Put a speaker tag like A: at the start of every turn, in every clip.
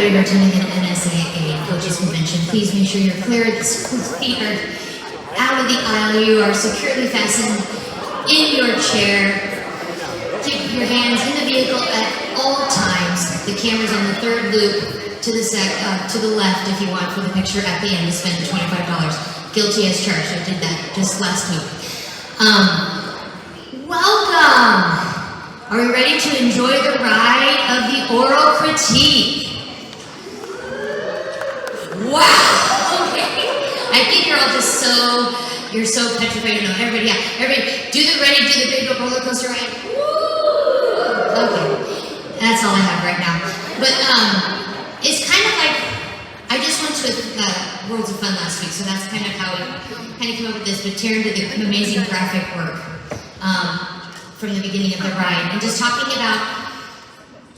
A: you are attending an NSAA Coaches Convention, please make sure you're clear. The feet are out of the aisle. You are securely fastened in your chair. Keep your hands in the vehicle at all times. The camera's on the third loop to the left if you want for the picture at the end to spend $25. Guilty as charged. I did that just last week. Welcome! Are we ready to enjoy the ride of the oral critique? Wow! Okay. I think you're all just you're so petrified to know. Everybody, do the big roller coaster ride. Woo! Okay. That's all I have right now. But it's kind of like, I just went to Worlds of Fun last week, so that's kind of how we kind of came up with this. But Taryn did the amazing graphic work from the beginning of the ride, and just talking about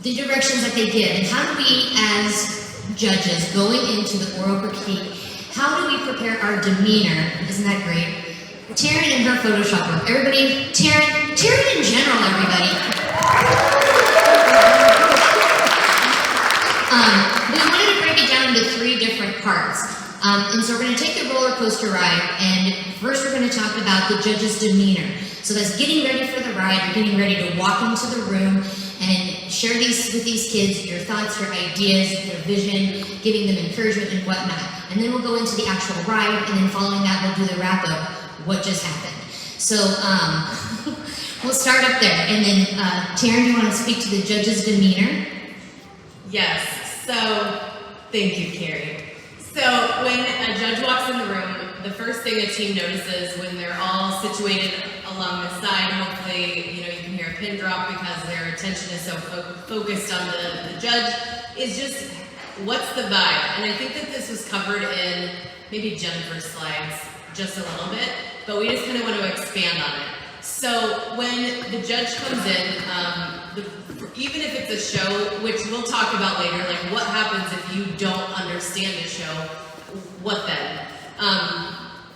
A: the directions that they give, and how do we as judges going into the oral critique, how do we prepare our demeanor? Isn't that great? Taryn and her Photoshop work. Everybody, Taryn in general, everybody. We wanted to break it down into 3 different parts. And so we're going to take the roller coaster ride, and first we're going to talk about the judge's demeanor. So that's getting ready for the ride, you're getting ready to walk into the room and share with these kids your thoughts, your ideas, your vision, giving them encouragement and whatnot. And then we'll go into the actual ride, and then following that we'll do the wrap-up, what just happened. So we'll start up there, and then Taryn, do you want to speak to the judge's demeanor?
B: Yes, so thank you, Carrie. So when a judge walks in the room, the first thing a team notices when they're all situated along the side, hopefully, you can hear a pin drop because their attention is so focused on the judge, is just what's the vibe? And I think that this was covered in maybe Jennifer's slides just a little bit, but we just kind of want to expand on it. So when the judge comes in, even if it's a show, which we'll talk about later, like what happens if you don't understand a show, what then?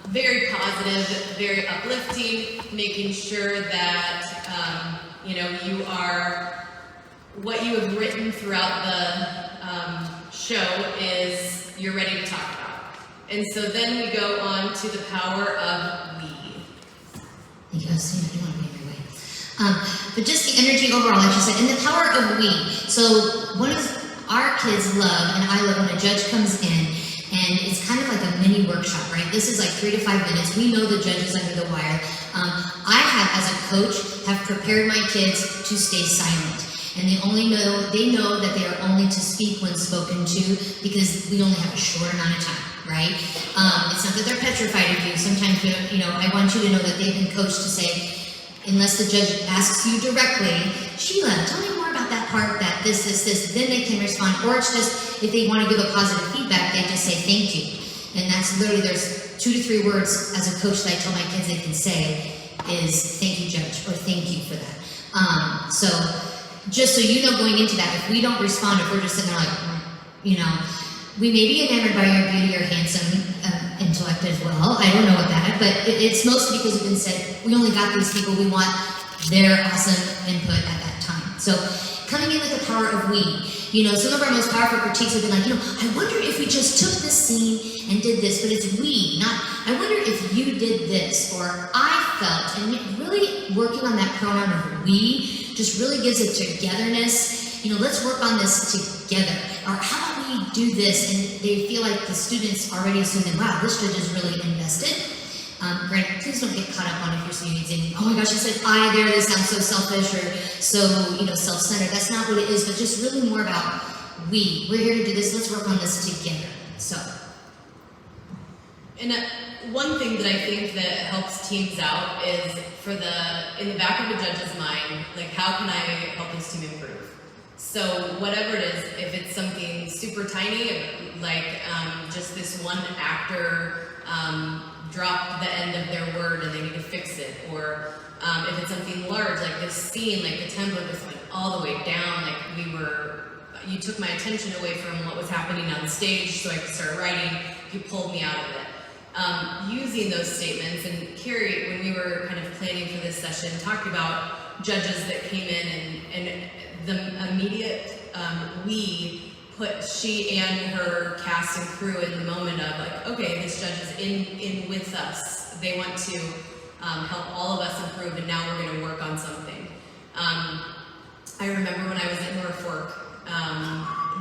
B: Very positive, very uplifting, making sure that, you are, what you have written throughout the show is you're ready to talk about. And so then we go on to the power of we.
A: You guys see, you want to be your way. But just the energy overall, like you said, and the power of we. So one of our kids love, and I love when a judge comes in, and it's kind of like a mini workshop, right? This is like 3 to 5 minutes. We know the judges under the wire. I have, as a coach, have prepared my kids to stay silent. And they know that they are only to speak when spoken to, because we only have a short amount of time, right? It's not that they're petrified of you. Sometimes, I want you to know that they've been coached to say, unless the judge asks you directly, Sheila, tell me more about that part, that this, then they can respond. Or it's just, if they want to give a positive feedback, they just say thank you. And that's literally, there's 2 to 3 words as a coach that I tell my kids they can say is thank you, judge, or thank you for that. So just so you know, going into that, if we don't respond, if we're just sitting there like, we may be enamored by your beauty or handsome intellect as well. I don't know what that, but it's mostly because we've been said, we only got these people, we want their awesome input at that time. So coming in with the power of we, some of our most powerful critiques have been like, I wonder if we just took this scene and did this, but it's we, not, I wonder if you did this, or I felt, and really working on that pronoun of we just really gives it togetherness. Let's work on this together. Or how about we do this? And they feel like the students already assume, wow, this judge is really invested. Granted, please don't get caught up on if you're saying, oh my gosh, you said I there, this sounds so selfish or so, self-centered. That's not what it is, but just really more about we. We're here to do this, let's work on this together. So.
B: And one thing that I think that helps teams out is in the back of a judge's mind, like how can I help this team improve? So whatever it is, if it's something super tiny, like just this one actor dropped the end of their word and they need to fix it, or if it's something large, like this scene, like the template was like all the way down, like you took my attention away from what was happening on stage so I could start writing, you pulled me out of it. Using those statements, and Carrie, when we were kind of planning for this session, talked about judges that came in and the immediate we put she and her cast and crew in the moment of like, okay, this judge is in with us. They want to help all of us improve, and now we're going to work on something. I remember when I was at Norfolk,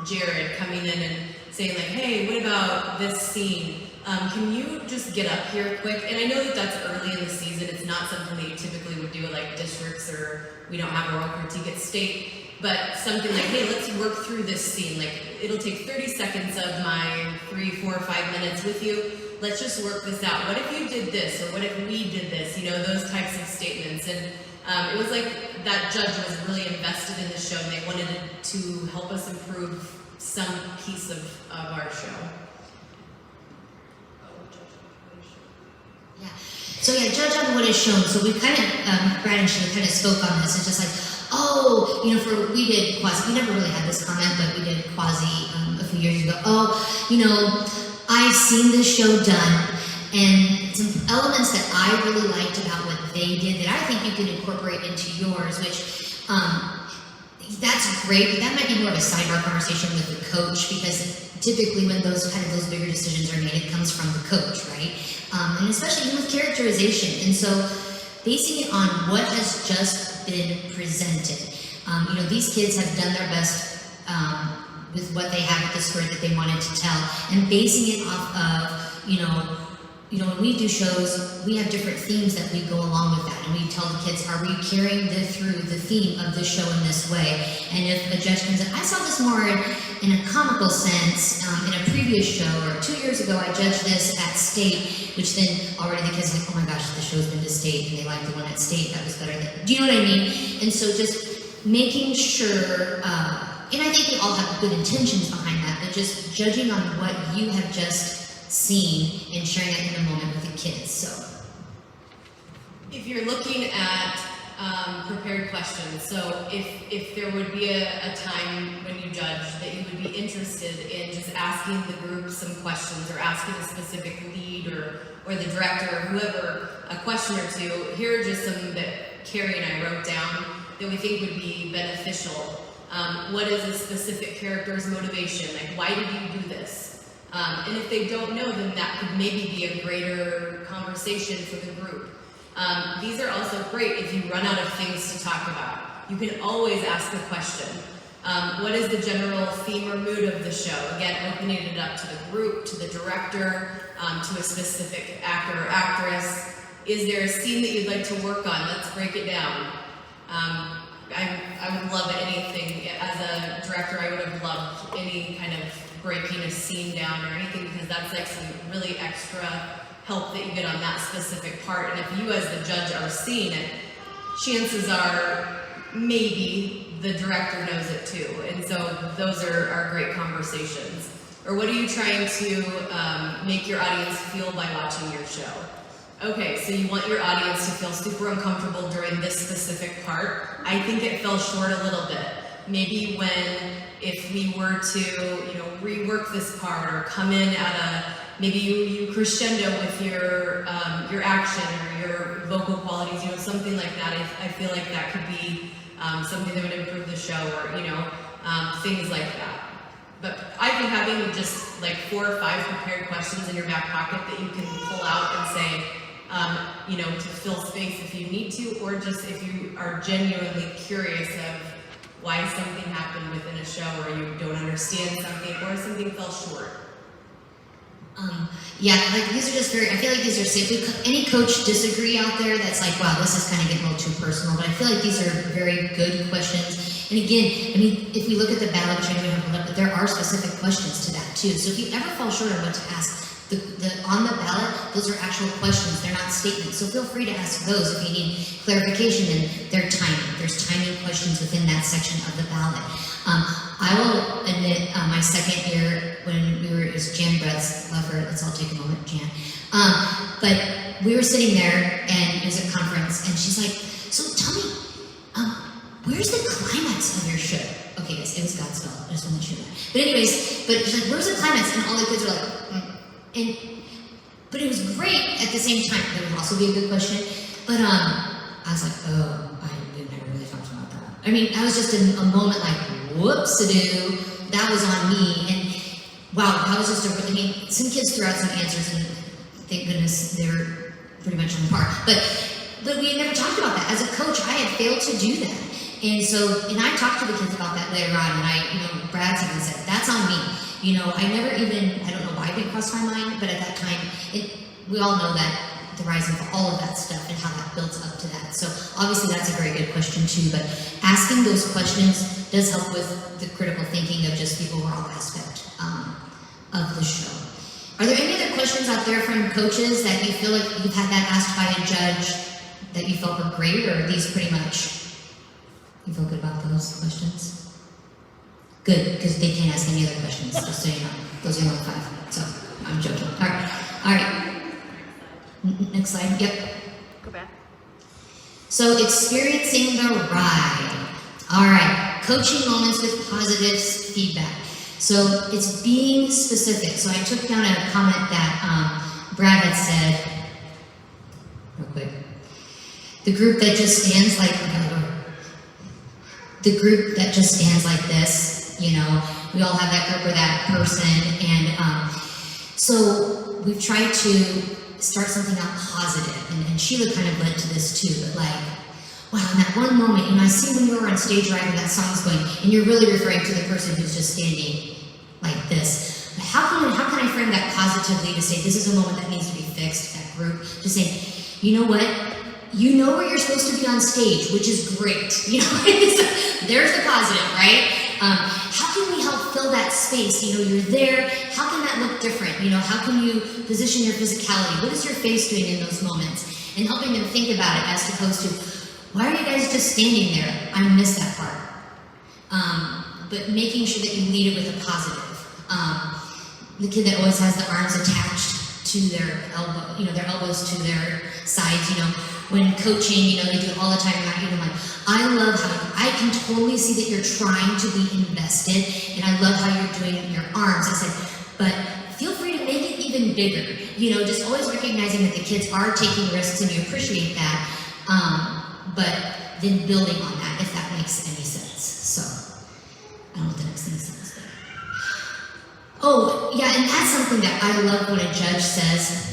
B: Jared coming in and saying like, hey, what about this scene? Can you just get up here quick? And I know that that's early in the season. It's not something that you typically would do at like districts, or we don't have a role critique at state. But something like, hey, let's work through this scene. Like, it'll take 30 seconds of my 3, 4, 5 minutes with you. Let's just work this out. What if you did this? Or what if we did this? You know, those types of statements. And it was like that judge was really invested in the show, and they wanted to help us improve some piece of our show.
A: Yeah. So yeah, judge on what is shown. So we kind of, Brad and Sheila kind of spoke on this. It's just like, oh, you know, we did Quasi. We never really had this comment, but we did Quasi a few years ago. Oh, you know, I've seen this show done, and some elements that I really liked about what they did that I think you can incorporate into yours, which that's great, but that might be more of a sidebar conversation with the coach, because typically when those bigger decisions are made, it comes from the coach, right? And especially even with characterization. And so basing it on what has just been presented. You know, these kids have done their best with what they have with the story that they wanted to tell, and basing it off of, you know, when we do shows, we have different themes that we go along with that, and we tell the kids, are we carrying through the theme of the show in this way? And if a judge comes in, I saw this more in a comical sense in a previous show, or 2 years ago I judged this at state, which then already the kids are like, oh my gosh, the show's been to state, and they like the one at state, that was better than, do you know what I mean? And so just making sure, and I think they all have good intentions behind that, but just judging on what you have just seen and sharing it in a moment with the kids. So
B: if you're looking at prepared questions, so if there would be a time when you judge that you would be interested in just asking the group some questions, or asking a specific lead or the director or whoever a question or two, here are just some that Carrie and I wrote down that we think would be beneficial. What is a specific character's motivation? Like, why did you do this? And if they don't know, then that could maybe be a greater conversation for the group. These are also great if you run out of things to talk about. You can always ask a question. What is the general theme or mood of the show? Again, opening it up to the group, to the director, to a specific actor or actress. Is there a scene that you'd like to work on? Let's break it down. I would love anything. As a director, I would have loved any kind of breaking a scene down or anything, because that's like some really extra help that you get on that specific part. And if you as the judge are seeing it, chances are maybe the director knows it too. And so those are great conversations. Or what are you trying to make your audience feel by watching your show? Okay, so you want your audience to feel super uncomfortable during this specific part. I think it fell short a little bit. Maybe if we were to, you know, rework this part, or come in at maybe you crescendo with your action or your vocal qualities, you know, something like that. I feel like that could be something that would improve the show, or, you know, things like that. But I think having just like 4 or 5 prepared questions in your back pocket that you can pull out and say, you know, to fill space if you need to, or just if you are genuinely curious of why something happened within a show, or you don't understand something, or something fell short.
A: Yeah, like these are just I feel like these are safe. If any coach disagree out there that's like, wow, this is kind of getting a little too personal, but I feel like these are very good questions. And again, I mean, if we look at the ballot, which I know we haven't pulled up, but there are specific questions to that too. So if you ever fall short on what to ask, on the ballot, those are actual questions, they're not statements. So feel free to ask those if you need clarification, and they're timing. There's timing questions within that section of the ballot. I will admit, my second year when we were, as Jan Brett's, love her, let's all take a moment, Jan. But we were sitting there, and it was a conference, and she's like, so tell me, where's the climax of your show? Okay, yes, it was Godspell, I just want to let you know that. But anyways, she's like, where's the climax? And all the kids are like, but it was great at the same time. That would also be a good question. But I was like, oh, we've never really talked about that. I mean, I was just in a moment like, whoops-a-doo. that was on me. And wow, that was just I mean, some kids threw out some answers, and thank goodness they were pretty much on par. But we had never talked about that. As a coach, I had failed to do that. And so, and I talked to the kids about that later on, and Brad's even said, that's on me. I never even, I don't know why it didn't cross my mind, but at that time, we all know that the rise of all of that stuff and how that builds up to that. So obviously that's a very good question too, but asking those questions does help with the critical thinking of just the overall aspect of the show. Are there any other questions out there from coaches that you feel like you've had that asked by a judge that you felt were great, or are these pretty much, you feel good about those questions? Good, because they can't ask any other questions, just so you know. Those are only 5, so I'm joking. All right. Next slide, yep.
C: Go back.
A: So experiencing the ride. All right, coaching moments with positive feedback. So it's being specific. So I took down a comment that Brad had said, real quick. The group that just stands like this, we all have that group or that person, and so we've tried to start something out positive, and Sheila kind of led to this too, but wow, in that one moment, I see when you were on stage right and that song's going, and you're really referring to the person who's just standing like this. But how can I frame that positively to say this is a moment that needs to be fixed, that group, to say, you know what? You know where you're supposed to be on stage, which is great. There's the positive, right? How can we help fill that space? You're there. How can that look different? How can you position your physicality? What is your face doing in those moments? And helping them think about it as opposed to, why are you guys just standing there? I missed that part. But making sure that you lead it with a positive. The kid that always has the arms attached to their their elbows to their sides, when coaching, they do it all the time. I'm like, I love how I can totally see that you're trying to be invested, and I love how you're doing your arms. I said, but feel free to make it even bigger. Just always recognizing that the kids are taking risks, and you appreciate that, but then building on that, if that makes any sense. So, I don't know what the next thing is. Oh, yeah, and that's something that I love when a judge says,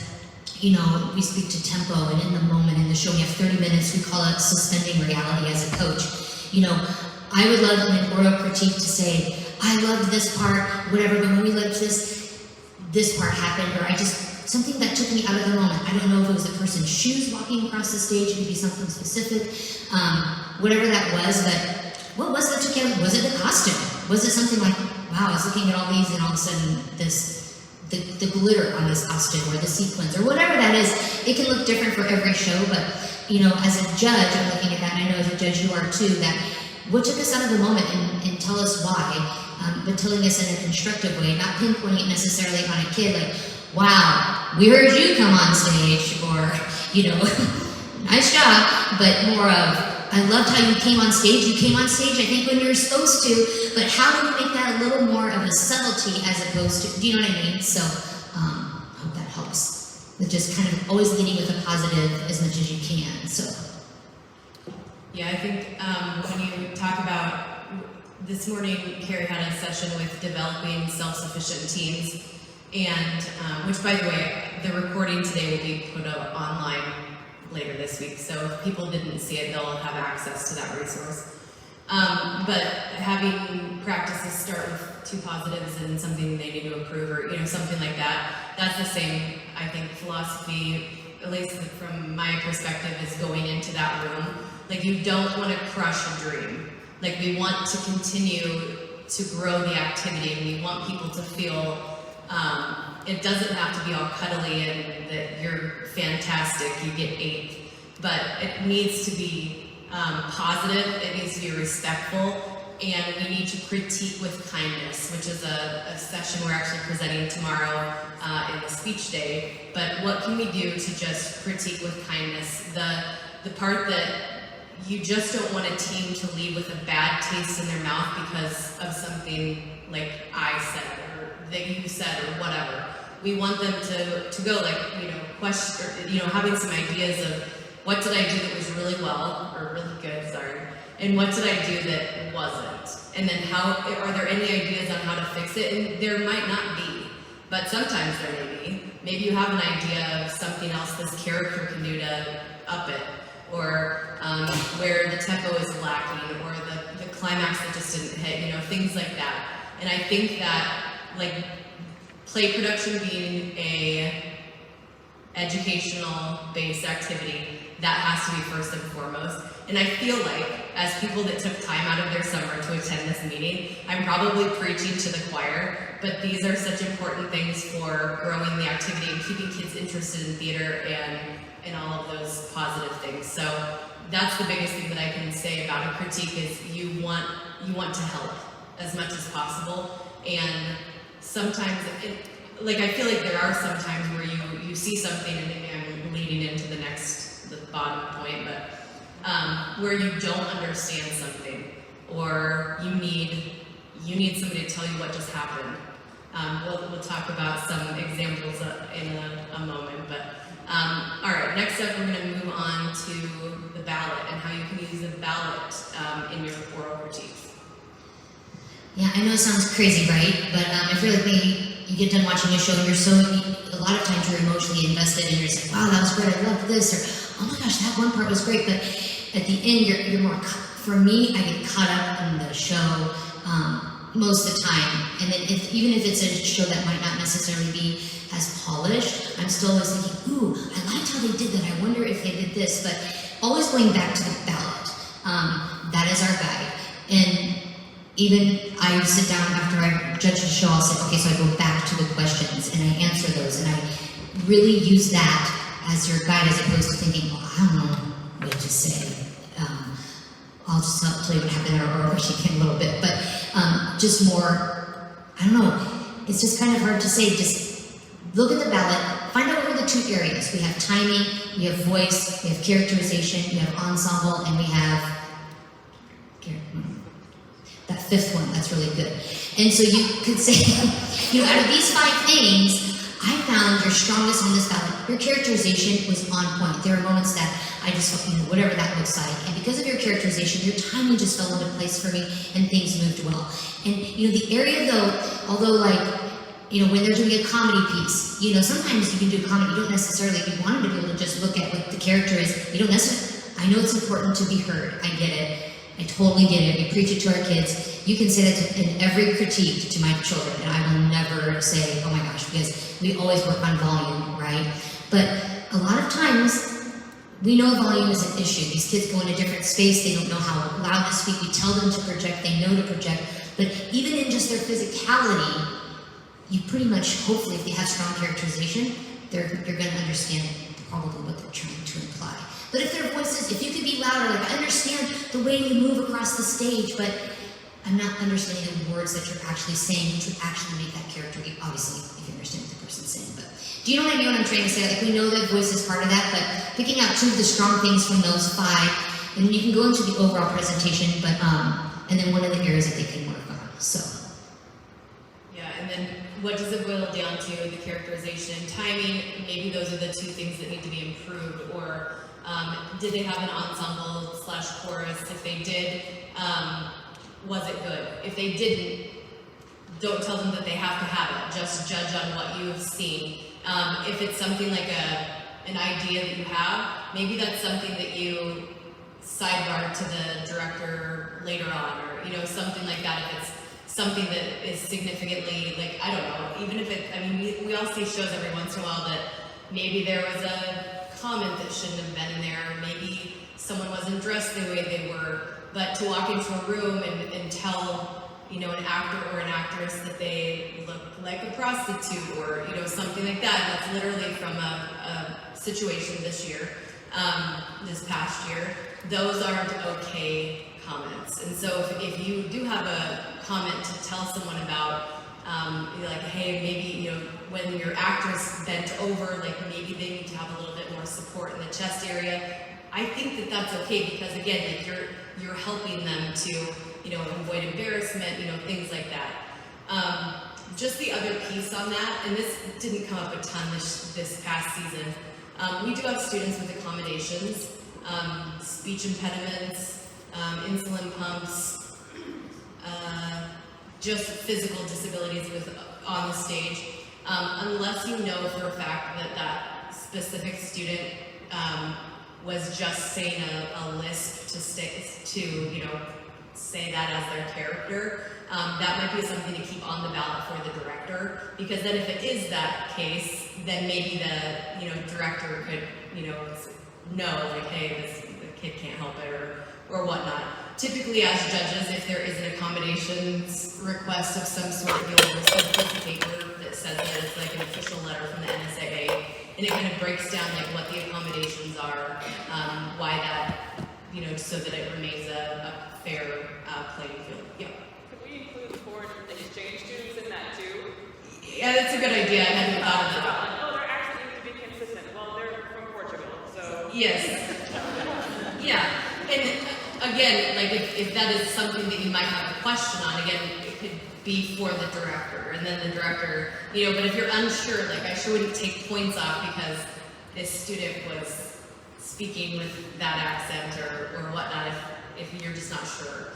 A: we speak to tempo and in the moment in the show. We have 30 minutes. We call it suspending reality as a coach. I would love in an oral critique to say, I loved this part, whatever, but when we loved this part happened, or something that took me out of the moment. I don't know if it was the person's shoes walking across the stage, it could be something specific, whatever that was, but what was it that took you out? Was it the costume? Was it something like, wow, I was looking at all these and all of a sudden the glitter on this costume or the sequins or whatever that is. It can look different for every show, but as a judge, I'm looking at that, and I know as a judge you are too, that what took us out of the moment, and tell us why, but telling us in a constructive way, not pinpointing it necessarily on a kid like, wow, we heard you come on stage, or nice job, but more of, I loved how you came on stage. You came on stage, I think, when you were supposed to, but how do we make that a little more of a subtlety as opposed to, do you know what I mean? So, I hope that helps. With just kind of always leading with a positive as much as you can, so.
B: Yeah, I think when you talk about, this morning, Carrie had a session with developing self-sufficient teams, and, which by the way, the recording today will be put up online later this week, so if people didn't see it, they'll have access to that resource. But having practices start with 2 positives and something they need to improve, or something like that, that's the same, I think, philosophy, at least from my perspective, is going into that room. Like, you don't want to crush a dream. Like, we want to continue to grow the activity, and we want people to feel it doesn't have to be all cuddly and that you're fantastic, you get 8, but it needs to be positive, it needs to be respectful, and we need to critique with kindness, which is a session we're actually presenting tomorrow in the speech day. But what can we do to just critique with kindness? The part that you just don't want a team to leave with a bad taste in their mouth because of something like I said, that you said, or whatever. We want them to go like, question, or, having some ideas of what did I do that was really well, or really good, sorry, and what did I do that wasn't. And then are there any ideas on how to fix it? And there might not be, but sometimes there may be. Maybe you have an idea of something else this character can do to up it, or where the tempo is lacking, or the climax that just didn't hit, things like that. And I think that, like, play production being a educational based activity, that has to be first and foremost. And I feel like, as people that took time out of their summer to attend this meeting, I'm probably preaching to the choir, but these are such important things for growing the activity and keeping kids interested in theater and all of those positive things. So that's the biggest thing that I can say about a critique is you want to help as much as possible. And sometimes, I feel like there are some times where you see something, and maybe I'm leading into the bottom point, but where you don't understand something, or you need somebody to tell you what just happened. We'll talk about some examples in a moment, but all right, next up we're going to move on to the ballot and how you can use the ballot in your oral critiques.
A: Yeah, I know it sounds crazy, right? But I feel like maybe you get done watching a show and a lot of times you're emotionally invested and you're just like, wow, that was great, I loved this, or oh my gosh, that one part was great. But at the end, you're more, for me, I get caught up in the show most of the time. And then even if it's a show that might not necessarily be as polished, I'm still always thinking, ooh, I liked how they did that. I wonder if they did this. But always going back to the ballot. That is our guide. And even I sit down after I judge the show, I'll say, okay, so I go back to the questions and I answer those. And I really use that as your guide as opposed to thinking, well, I don't know what to say. I'll just tell you what happened, or wish you can a little bit. But just more, I don't know, it's just kind of hard to say. Just look at the ballot, find out what are the two areas. We have timing, we have voice, we have characterization, we have ensemble, and we have that fifth one. That's really good. And so you could say, out of these 5 things, I found your strongest on this ballot. Your characterization was on point. There were moments that I just felt, whatever that looks like. And because of your characterization, your timing just fell into place for me and things moved well. And, the area though, although when they're doing a comedy piece, sometimes you can do comedy. You don't necessarily, you wanted to be able to just look at what the character is. You don't necessarily, I know it's important to be heard. I get it. I totally get it. We preach it to our kids. You can say that in every critique to my children, and I will never say, oh my gosh, because we always work on volume, right? But a lot of times, we know volume is an issue. These kids go in a different space. They don't know how loud to speak. We tell them to project. They know to project. But even in just their physicality, you pretty much, hopefully, if they have strong characterization, you're going to understand probably what they're trying to imply. But if their voices, if you could be louder, I understand the way you move across the stage, but I'm not understanding the words that you're actually saying to actually make that character, obviously, if you understand what the person's saying. But do you know what I mean when I'm trying to say? We know that voice is part of that, but picking out 2 of the strong things from those 5, and then you can go into the overall presentation, but and then one of the areas that they can work on. So. Yeah, and then what does it boil down to? The characterization, timing, maybe those are the 2 things that need to be improved, or did they have an ensemble / chorus? If they did, was it good? If they didn't, don't tell them that they have to have it. Just judge on what you have seen. If it's something like an idea that you have, maybe that's something that you sidebar to the director later on, or something like that. If it's something that is significantly, I don't know, even if we all see shows every once in a while that maybe there was a comment that shouldn't have been in there, maybe someone wasn't dressed the way they were, but to walk into a room and tell an actor or an actress that they look like a prostitute, or something like that. That's literally from a situation this past year. Those aren't okay comments. And so if you do have a comment to tell someone about, hey, maybe when your actress bent over, maybe they need to have a little bit more support in the chest area. I think that that's okay, because again, you're helping them to avoid embarrassment, things like that. Just the other piece on that, and this didn't come up a ton this past season. We do have students with accommodations, speech impediments, insulin pumps,
B: just physical disabilities on the stage, unless you know for a fact that that specific student was just saying a lisp to say that as their character. That might be something to keep on the ballot for the director, because then if it is that case, then maybe the director could know like, hey, the kid can't help it or whatnot. Typically, as judges, if there is an accommodations request of some sort, you'll receive a piece of paper that says that it's like an official letter from the NSAA, and it kind of breaks down like what the accommodations are, why that, so that it remains a fair playing field. Yeah.
C: Could we include the exchange students in that too?
B: Yeah, that's a good idea. I hadn't thought of that.
C: Oh, their accent needs to be consistent. Well, they're from Portugal, so.
B: Yes. Yeah. And again, like if that is something that you might have a question on, again, it could be for the director, and then the director, but if you're unsure, like I sure wouldn't take points off because this student was speaking with that accent or whatnot if you're just not sure.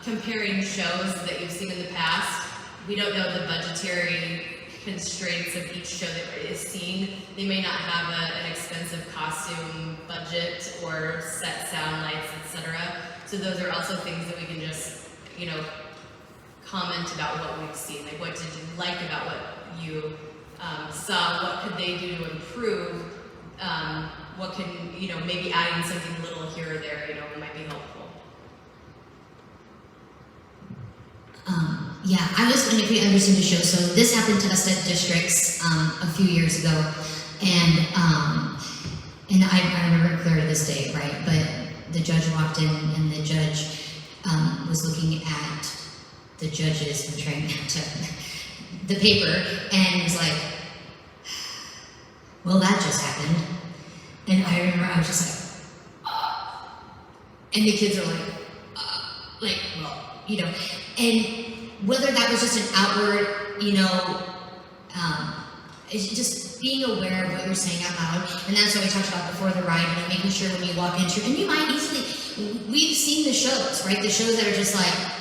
B: Comparing shows that you've seen in the past, we don't know the budgetary constraints of each show that is seen. They may not have an expensive costume budget or set sound lights, etc. So those are also things that we can just, comment about what we've seen. Like, what did you like about what you saw? What could they do to improve? What can, maybe adding something little here or there, might be helpful.
A: Yeah, I was going to create understand the show. So this happened to us at districts a few years ago, and I remember it clear to this day, right? But the judge walked in, and the judge was looking at the judges and trying to the paper, and was like, "Well, that just happened." And I remember I was just like, and the kids are like, well, and whether that was just an outward, it's just being aware of what you're saying out loud, and that's what we talked about before the ride, making sure when you walk into, and you might easily, we've seen the shows, right? The shows that are just like,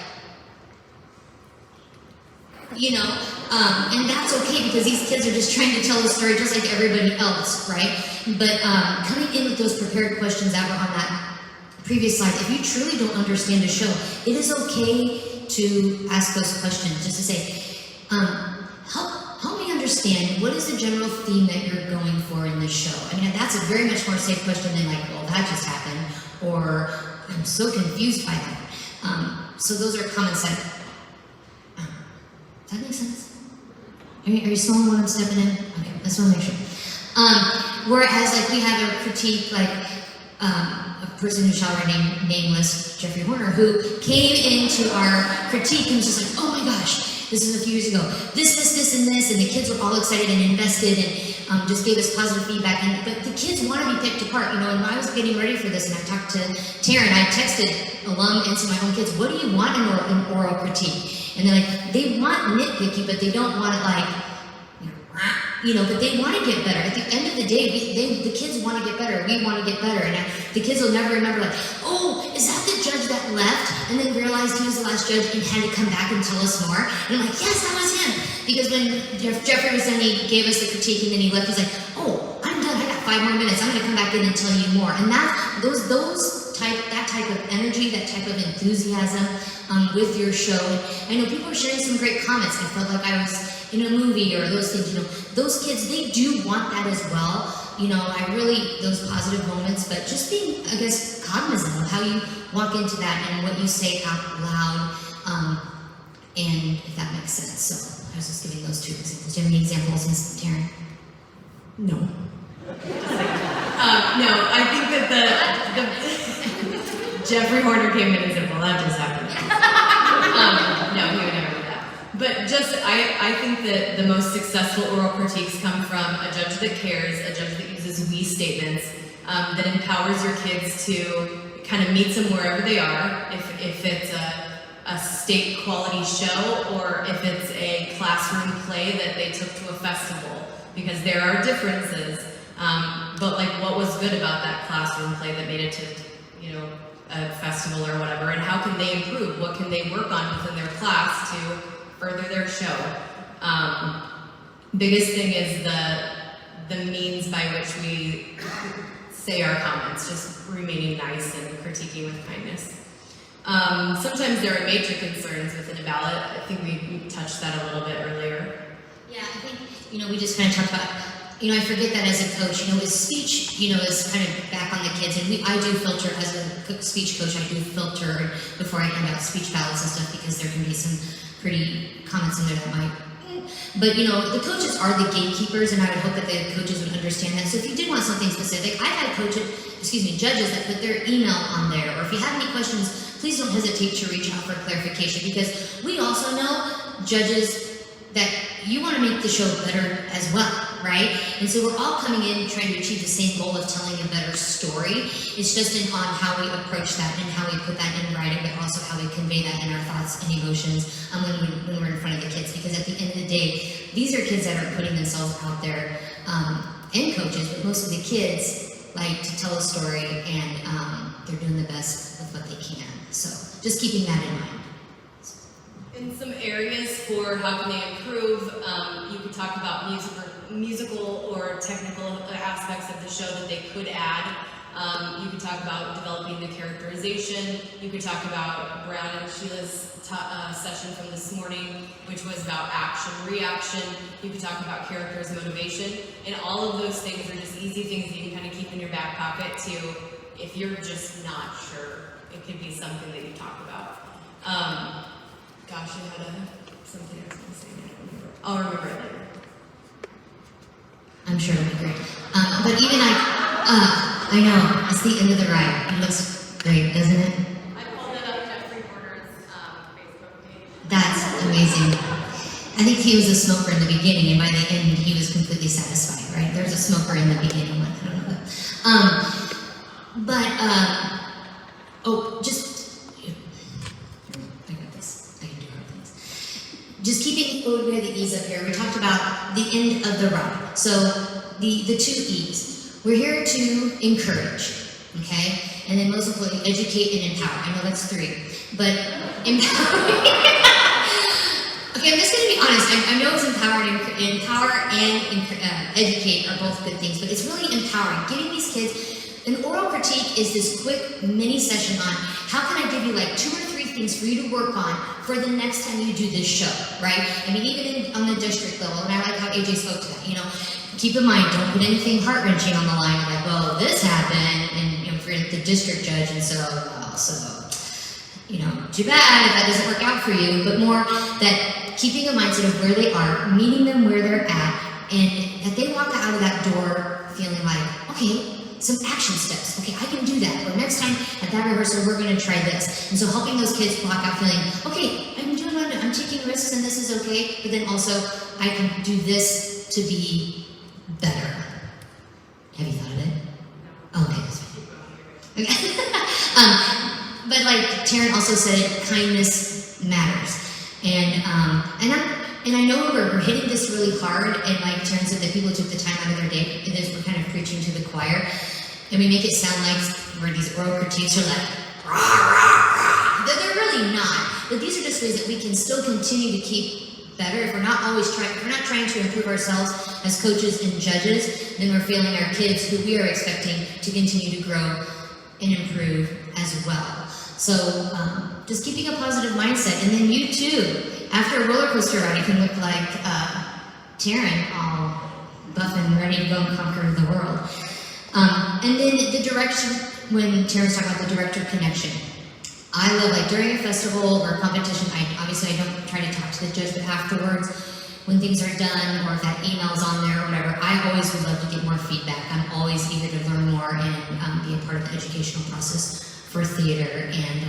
A: and that's okay because these kids are just trying to tell a story just like everybody else, right? But coming in with those prepared questions that were on that previous slide, if you truly don't understand a show, it is okay to ask those questions, just to say, help me understand, what is the general theme that you're going for in this show? I mean, that's a very much more safe question than like, well, that just happened, or I'm so confused by that. So those are common sense. Does that make sense? Are you still what I'm stepping in? Okay, I just want to make sure. Whereas, like, we have a critique, like, a person who shall remain nameless, Jeffrey Horner, who came into our critique and was just like, oh my gosh, this is a few years ago, this, and this, and the kids were all excited and invested and just gave us positive feedback. But the kids want to be picked apart, and when I was getting ready for this, and I talked to Taryn, I texted alum and to my own kids, what do you want in an oral critique? And they're like, they want nitpicky, but they don't want it like, but they want to get better. At the end of the day, the kids want to get better. We want to get better. And the kids will never remember like, oh, is that the judge that left and then realized he was the last judge and had to come back and tell us more? And I'm like, yes, that was him. Because when Jeffrey was done, he gave us the critique and then he left. He's like, oh, I'm done. I got 5 more minutes. I'm going to come back in and tell you more. And that type of energy, that type of enthusiasm with your show. And I know people are sharing some great comments. I felt like I was in a movie or those things, those kids, they do want that as well. Those positive moments, but just being, I guess, cognizant of how you walk into that and what you say out loud, and if that makes sense. So I was just giving those 2 examples. Do you have any examples, Ms. Taryn? No.
B: No, I think that the Jeffrey Horner came in and said, well, that just happened. No, he would never do that. But I think that the most successful oral critiques come from a judge that cares, a judge that uses we statements, that empowers your kids to kind of meets them wherever they are, if it's a state quality show or if it's a classroom play that they took to a festival, because there are differences. But like, what was good about that classroom play that made it to, a festival or whatever, and how can they improve? What can they work on within their class to further their show? Biggest thing is the means by which we say our comments, just remaining nice and critiquing with kindness. Sometimes there are major concerns within a ballot. I think we touched that a little bit earlier.
A: Yeah, I think, we just kind of talked about, I forget that as a coach, is speech, is kind of back on the kids. And I do filter, as a speech coach, I do filter before I hand out speech ballots and stuff, because there can be some pretty comments in there that might. But, the coaches are the gatekeepers, and I would hope that the coaches would understand that. So if you did want something specific, I've had judges that put their email on there, or if you have any questions, please don't hesitate to reach out for clarification, because we also know, judges, that you want to make the show better as well, right? And so we're all coming in trying to achieve the same goal of telling a better story. It's just on how we approach that and how we put that in writing, but also how we convey that in our thoughts and emotions when we're in front of the kids. Because at the end of the day, these are kids that are putting themselves out there, and coaches, but most of the kids like to tell a story, and they're doing the best with what they can. So just keeping that in mind.
B: In some areas for how can they improve, you could talk about musical or technical aspects of the show that they could add. You could talk about developing the characterization. You could talk about Brown and Sheila's session from this morning, which was about action, reaction. You could talk about characters, motivation. And all of those things are just easy things that you can kind of keep in your back pocket to, if you're just not sure, it could be something that you talk about. Gosh, I had something I was going to say, I don't remember. I'll remember it later.
A: I'm sure it'll be great. But even I know, it's the end of the ride. It looks great, doesn't it?
B: I pulled it up Jeffrey Porter's Facebook page.
A: That's amazing. I think he was a smoker in the beginning, and by the end, he was completely satisfied, right? There was a smoker in the beginning, I don't know that. Just keeping the E's up here. We talked about the end of the ride. So the 2 E's. We're here to encourage, okay? And then most importantly, educate and empower. I know that's 3, but empower. Okay, I'm just going to be honest. I know it's empower and educate are both good things, but it's really empowering. Giving these kids an oral critique is this quick mini session on how can I give you like 2 or 3 things for you to work on for the next time you do this show, right? I mean, even on the district level, and I like how AJ spoke to that, keep in mind, don't put anything heart-wrenching on the line, like, well, this happened, and, if you're the district judge, and so, too bad if that doesn't work out for you, but more that keeping a mindset of where they are, meeting them where they're at, and that they walk out of that door feeling like, okay, some action steps. Okay, I can do that. Or next time at that rehearsal, we're going to try this. And so helping those kids walk out feeling, okay, I'm taking risks and this is okay, but then also I can do this to be better. Have you thought of it? Oh, okay, that's fine. Okay. But like Taryn also said, kindness matters. And I know we're hitting this really hard, and like Taryn said, that people took the time out of their day, and we're kind of preaching to the choir, and we make it sound like where these oral critiques are like, rah, rah, rah. They're really not. But these are just ways that we can still continue to keep better. If we're not trying to improve ourselves as coaches and judges, then we're failing our kids who we are expecting to continue to grow and improve as well. So just keeping a positive mindset, and then you too. After a roller coaster ride, you can look like Taryn, all buff and ready to go and conquer the world. And then the direction, when Taryn's talking about the director connection, I love, like during a festival or a competition, I don't try to talk to the judge, but afterwards, when things are done, or if that email's on there or whatever, I always would love to get more feedback. I'm always eager to learn more and be a part of the educational process for theater and